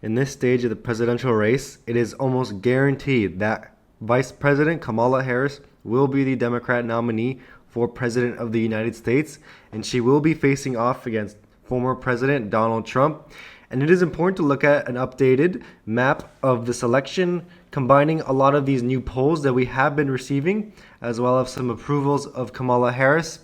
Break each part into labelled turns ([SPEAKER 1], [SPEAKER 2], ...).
[SPEAKER 1] in this stage of the presidential race, it is almost guaranteed that Vice President Kamala Harris will be the Democrat nominee for President of the United States, and she will be facing off against former President Donald Trump. And it is important to look at an updated map of this election, combining a lot of these new polls that we have been receiving, as well as some approvals of Kamala Harris.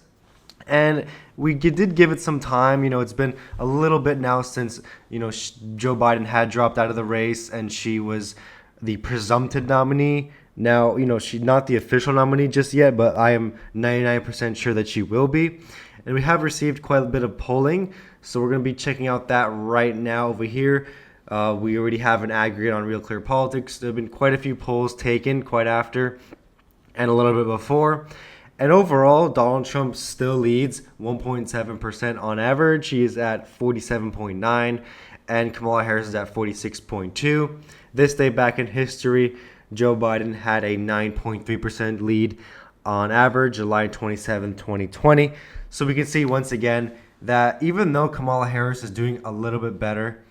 [SPEAKER 1] And we did give it some time. It's been a little bit now since, Joe Biden had dropped out of the race and she was the presumptive nominee. Now, she's not the official nominee just yet, but I am 99% sure that she will be. And we have received quite a bit of polling, so we're going to be checking out that right now over here. We already have an aggregate on Real Clear Politics. There have been quite a few polls taken quite after and a little bit before. And overall, Donald Trump still leads 1.7% on average. He is at 47.9, and Kamala Harris is at 46.2. This day back in history, Joe Biden had a 9.3% lead on average, July 27, 2020. So we can see once again that even though Kamala Harris is doing a little bit better,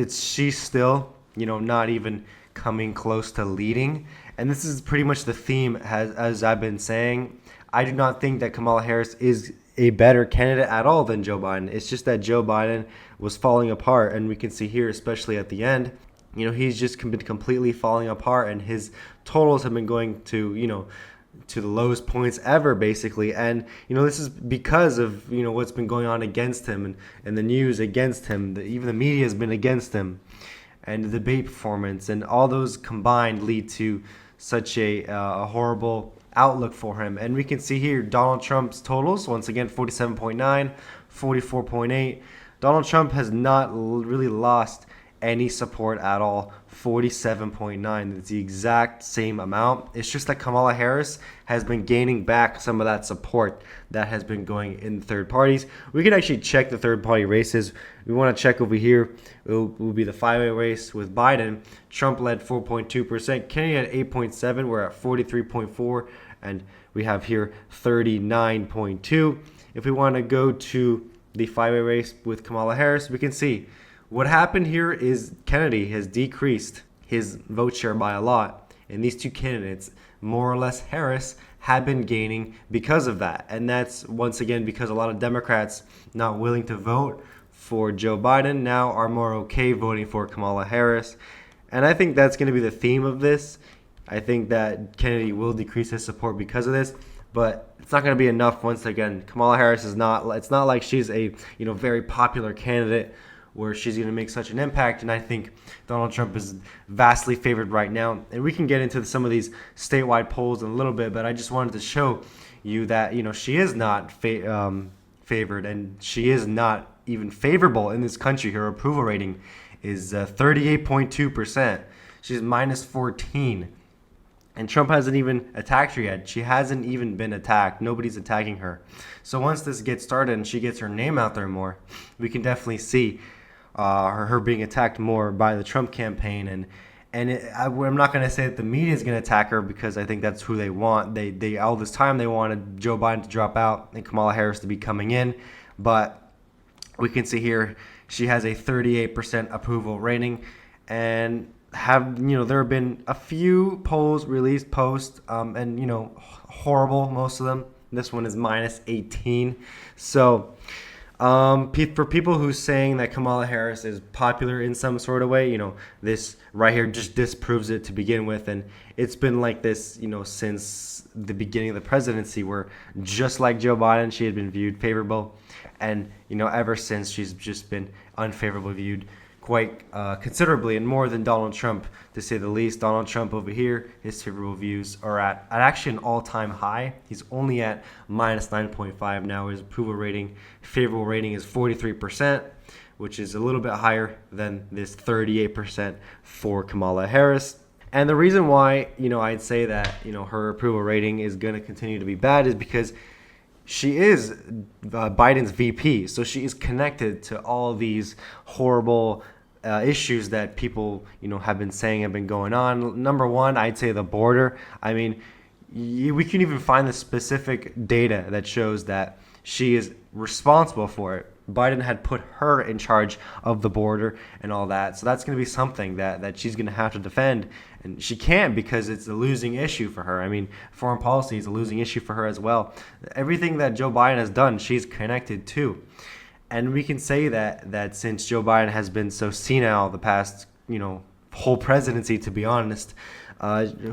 [SPEAKER 1] she's still, not even coming close to leading. And this is pretty much the theme, as I've been saying. I do not think that Kamala Harris is a better candidate at all than Joe Biden. It's just that Joe Biden was falling apart, and we can see here, especially at the end, he's just been completely falling apart, and his totals have been going to, to the lowest points ever, basically. And, this is because of, what's been going on against him and the news against him. Even the media has been against him, and the debate performance, and all those combined lead to such a horrible outlook for him. And we can see here Donald Trump's totals, once again, 47.9, 44.8. Donald Trump has not really lost any support at all. 47.9. It's the exact same amount. It's just that Kamala Harris has been gaining back some of that support that has been going in the third parties. We can actually check the third party races. We want to check over here. It will be the five-way race with Biden. Trump led 4.2%. Kennedy at 8.7. We're at 43.4. And we have here 39.2. If we want to go to the five-way race with Kamala Harris, we can see what happened here is Kennedy has decreased his vote share by a lot. And these two candidates, more or less Harris, have been gaining because of that. And that's, once again, because a lot of Democrats not willing to vote for Joe Biden now are more okay voting for Kamala Harris. And I think that's going to be the theme of this. I think that Kennedy will decrease his support because of this. But it's not going to be enough. Once again, Kamala Harris is not, it's not like she's a very popular candidate where she's going to make such an impact. And I think Donald Trump is vastly favored right now. And we can get into some of these statewide polls in a little bit, but I just wanted to show you that, she is not favored, and she is not even favorable in this country. Her approval rating is 38.2%. She's minus 14. And Trump hasn't even attacked her yet. She hasn't even been attacked. Nobody's attacking her. So once this gets started and she gets her name out there more, we can definitely see her being attacked more by the Trump campaign. I'm not going to say that the media is going to attack her, because I think that's who they want. They all this time they wanted Joe Biden to drop out and Kamala Harris to be coming in. But we can see here she has a 38% approval rating. And there have been a few polls released post and horrible, most of them. This one is minus 18. So for people who's saying that Kamala Harris is popular in some sort of way, this right here just disproves it to begin with. And it's been like this since the beginning of the presidency, where just like Joe Biden, she had been viewed favorable, and ever since she's just been unfavorably viewed quite considerably, and more than Donald Trump, to say the least. Donald Trump over here, his favorable views are at actually an all-time high. He's only at minus 9.5 now. His favorable rating is 43%, which is a little bit higher than this 38% for Kamala Harris. And the reason why, I'd say that, her approval rating is going to continue to be bad is because she is Biden's VP, so she is connected to all these horrible issues that people, have been saying have been going on. Number one, I'd say the border. I mean, we can even find the specific data that shows that she is responsible for it. Biden had put her in charge of the border and all that. So that's going to be something that she's going to have to defend. And she can't, because it's a losing issue for her. I mean, foreign policy is a losing issue for her as well. Everything that Joe Biden has done, she's connected to. And we can say that since Joe Biden has been so senile the past, whole presidency, to be honest,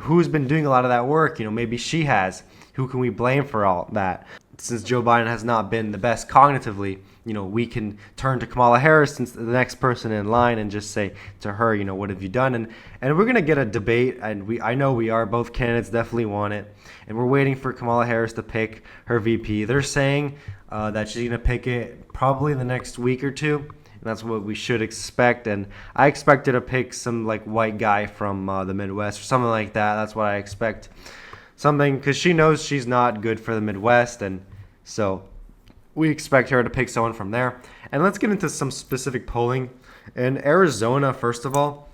[SPEAKER 1] who's been doing a lot of that work? Maybe she has. Who can we blame for all that? Since Joe Biden has not been the best cognitively, we can turn to Kamala Harris, since the next person in line, and just say to her, what have you done? And we're gonna get a debate, and I know we are. Both candidates definitely want it, and we're waiting for Kamala Harris to pick her VP. They're saying that she's gonna pick it probably in the next week or two. And that's what we should expect. And I expect her to pick some white guy from the Midwest or something like that. That's what I expect. Something, because she knows she's not good for the Midwest, and so we expect her to pick someone from there. And let's get into some specific polling. In Arizona, first of all,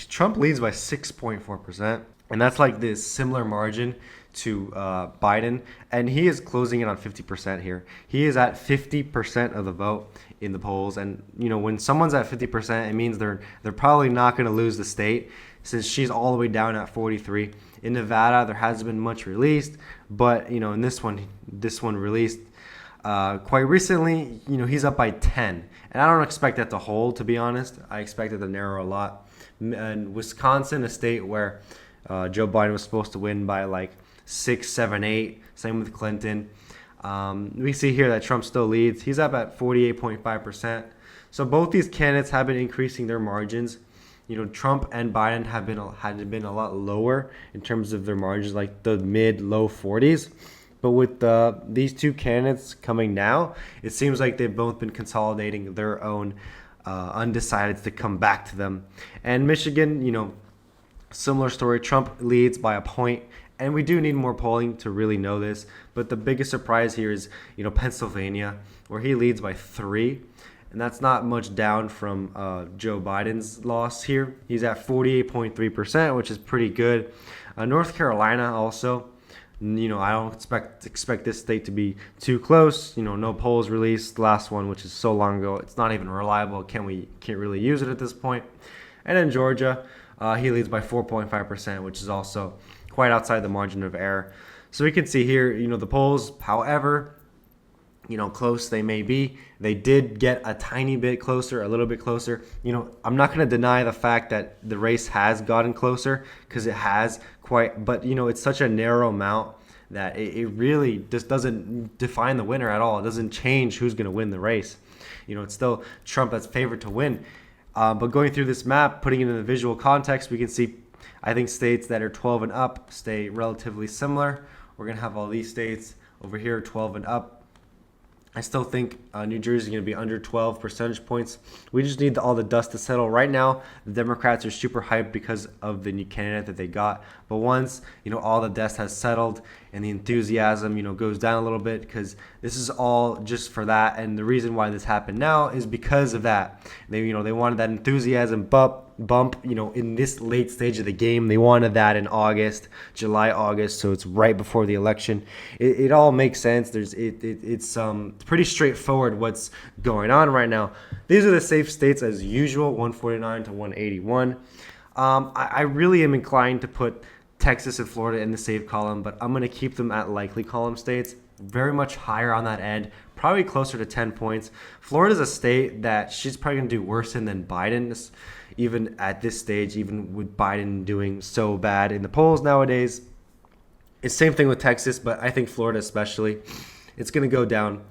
[SPEAKER 1] Trump leads by 6.4%, and that's this similar margin to Biden, and he is closing in on 50% here. He is at 50% of the vote in the polls, and when someone's at 50%, it means they're probably not going to lose the state, since she's all the way down at 43. In Nevada, there hasn't been much released, but in this one released quite recently, he's up by 10, and I don't expect that to hold, to be honest. I expect it to narrow a lot. And Wisconsin, a state where Joe Biden was supposed to win by 6, 7, 8. Same with Clinton. We see here that Trump still leads. He's up at 48.5%. So both these candidates have been increasing their margins. Trump and Biden had been a lot lower in terms of their margins, the mid-low 40s. But with these two candidates coming now, it seems like they've both been consolidating their own undecideds to come back to them. And Michigan, similar story. Trump leads by a point. And we do need more polling to really know this. But the biggest surprise here is, Pennsylvania, where he leads by 3. And that's not much down from Joe Biden's loss here. He's at 48.3%, which is pretty good. North Carolina also, I don't expect this state to be too close. No polls released. The last one, which is so long ago, it's not even reliable. Can't really use it at this point. And in Georgia, he leads by 4.5%, which is also quite outside the margin of error. So we can see here, the polls, however, close they may be, they did get a tiny bit closer, a little bit closer. I'm not going to deny the fact that the race has gotten closer, because it has quite, but it's such a narrow amount that it really just doesn't define the winner at all. It doesn't change who's going to win the race. It's still Trump that's favored to win. But going through this map, putting it in the visual context, we can see, I think states that are 12 and up stay relatively similar. We're going to have all these states over here 12 and up. I still think New Jersey is going to be under 12 percentage points. We just need all the dust to settle. Right now, the Democrats are super hyped because of the new candidate that they got. But once, all the dust has settled and the enthusiasm, goes down a little bit, because this is all just for that. And the reason why this happened now is because of that. They wanted that enthusiasm bump, in this late stage of the game. They wanted that in July, August. So it's right before the election. It all makes sense. It's pretty straightforward what's going on right now. These are the safe states as usual, 149 to 181. I really am inclined to put Texas and Florida in the safe column, but I'm going to keep them at likely column states. Very much higher on that end, probably closer to 10 points. Florida's a state that she's probably going to do worse than Biden, even at this stage, even with Biden doing so bad in the polls nowadays. It's same thing with Texas, but I think Florida especially, it's going to go down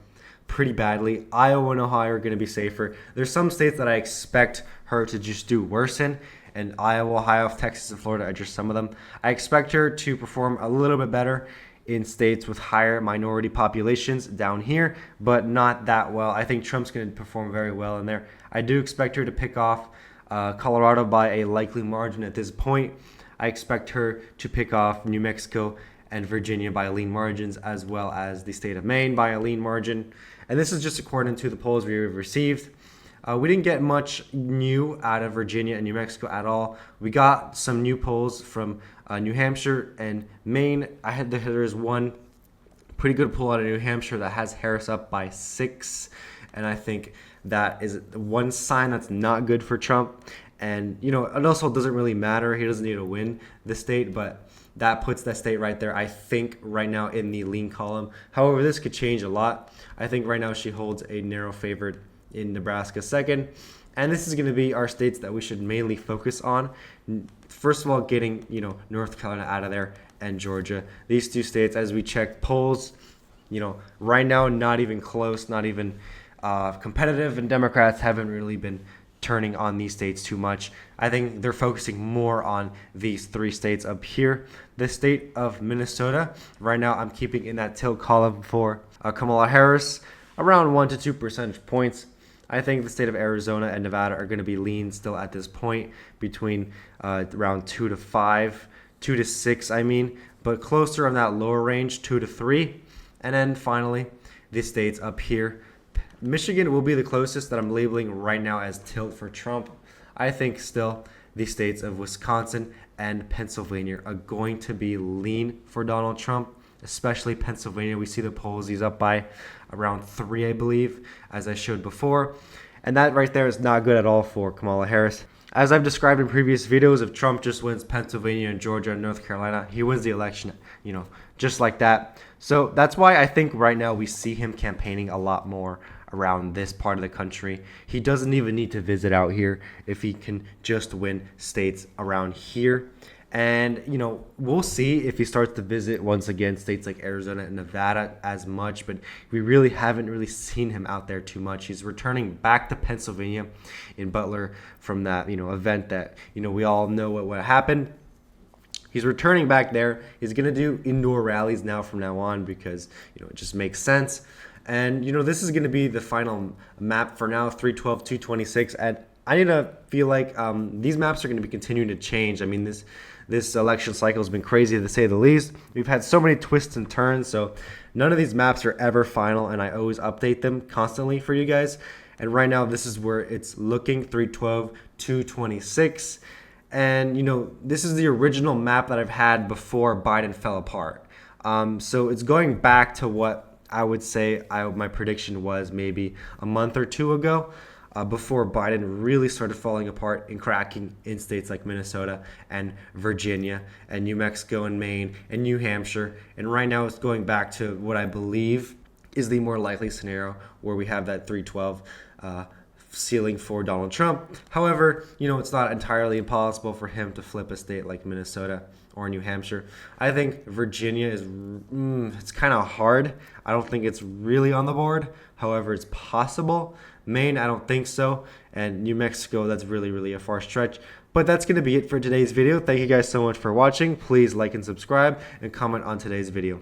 [SPEAKER 1] pretty badly. Iowa and Ohio are going to be safer. There's some states that I expect her to just do worse in, and Iowa, Ohio, Texas, and Florida are just some of them. I expect her to perform a little bit better in states with higher minority populations down here, but not that well. I think Trump's going to perform very well in there. I do expect her to pick off Colorado by a likely margin at this point. I expect her to pick off New Mexico and Virginia by lean margins, as well as the state of Maine by a lean margin. And this is just according to the polls we have received. We didn't get much new out of Virginia and New Mexico at all. We got some new polls from New Hampshire and Maine. There's one pretty good poll out of New Hampshire that has Harris up by 6, and I think that is one sign that's not good for Trump. And, it also doesn't really matter. He doesn't need to win the state, but that puts that state right there, I think, right now in the lean column. However, this could change a lot. I think right now she holds a narrow favorite in Nebraska second. And this is going to be our states that we should mainly focus on. First of all, getting, North Carolina out of there and Georgia. These two states, as we check polls, right now, not even close, not even competitive, and Democrats haven't really been turning on these states too much. I think they're focusing more on these three states up here. The state of Minnesota, right now I'm keeping in that tilt column for Kamala Harris, around 1 to 2 percentage points. I think the state of Arizona and Nevada are going to be lean still at this point, between around 2 to 5, 2 to 6, but closer on that lower range, 2 to 3. And then finally, the states up here. Michigan will be the closest that I'm labeling right now as tilt for Trump. I think still the states of Wisconsin and Pennsylvania are going to be lean for Donald Trump, especially Pennsylvania. We see the polls, he's up by around 3, I believe, as I showed before. And that right there is not good at all for Kamala Harris. As I've described in previous videos, if Trump just wins Pennsylvania and Georgia and North Carolina, he wins the election, just like that. So that's why I think right now we see him campaigning a lot more around this part of the country. He doesn't even need to visit out here if he can just win states around here. And, we'll see if he starts to visit once again states like Arizona and Nevada as much, but we really haven't really seen him out there too much. He's returning back to Pennsylvania in Butler from that, event that, we all know what happened. He's returning back there. He's going to do indoor rallies now from now on because, it just makes sense. And, this is going to be the final map for now, 312, 226. And I need to feel like these maps are going to be continuing to change. This election cycle has been crazy, to say the least. We've had so many twists and turns, so none of these maps are ever final, and I always update them constantly for you guys. And right now, this is where it's looking, 312, 226. And, this is the original map that I've had before Biden fell apart. So it's going back to what I would say my prediction was maybe a month or two ago, before Biden really started falling apart and cracking in states like Minnesota and Virginia and New Mexico and Maine and New Hampshire. And right now it's going back to what I believe is the more likely scenario, where we have that 312 ceiling for Donald Trump. However, it's not entirely impossible for him to flip a state like Minnesota or New Hampshire. I think Virginia is it's kind of hard. I don't think it's really on the board. However, it's possible. Maine, I don't think so. And New Mexico, that's really, really a far stretch. But that's going to be it for today's video. Thank you guys so much for watching. Please like and subscribe and comment on today's video.